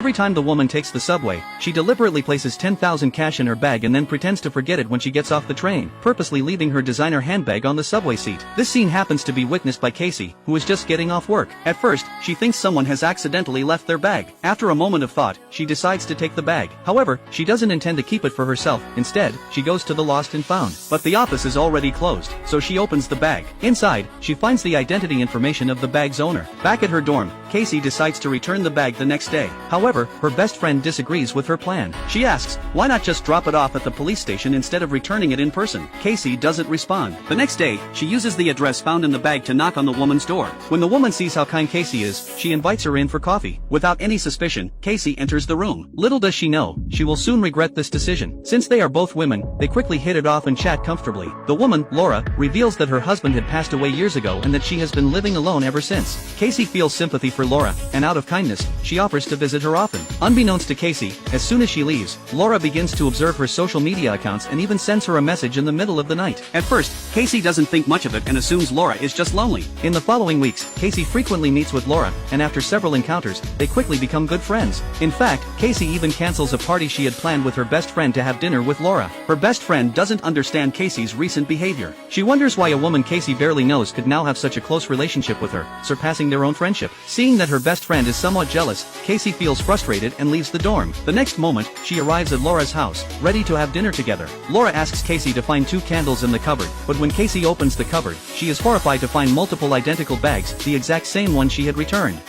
Every time the woman takes the subway, she deliberately places 10,000 cash in her bag and then pretends to forget it when she gets off the train, purposely leaving her designer handbag on the subway seat. This scene happens to be witnessed by Casey, who is just getting off work. At first, she thinks someone has accidentally left their bag. After a moment of thought, she decides to take the bag. However, she doesn't intend to keep it for herself. Instead, she goes to the lost and found. But the office is already closed, so she opens the bag. Inside, she finds the identity information of the bag's owner. Back at her dorm, Casey decides to return the bag the next day. However, her best friend disagrees with her plan. She asks, why not just drop it off at the police station instead of returning it in person? Casey doesn't respond. The next day, she uses the address found in the bag to knock on the woman's door. When the woman sees how kind Casey is, she invites her in for coffee. Without any suspicion, Casey enters the room. Little does she know, she will soon regret this decision. Since they are both women, they quickly hit it off and chat comfortably. The woman, Laura, reveals that her husband had passed away years ago and that she has been living alone ever since. Casey feels sympathy for Laura, and out of kindness, she offers to visit her often. Unbeknownst to Casey, as soon as she leaves, Laura begins to observe her social media accounts and even sends her a message in the middle of the night. At first, Casey doesn't think much of it and assumes Laura is just lonely. In the following weeks, Casey frequently meets with Laura, and after several encounters, they quickly become good friends. In fact, Casey even cancels a party she had planned with her best friend to have dinner with Laura. Her best friend doesn't understand Casey's recent behavior. She wonders why a woman Casey barely knows could now have such a close relationship with her, surpassing their own friendship. Seeing that her best friend is somewhat jealous, Casey feels frustrated and leaves the dorm. The next moment, she arrives at Laura's house, ready to have dinner together. Laura asks Casey to find 2 candles in the cupboard, but when Casey opens the cupboard, she is horrified to find multiple identical bags, the exact same one she had returned.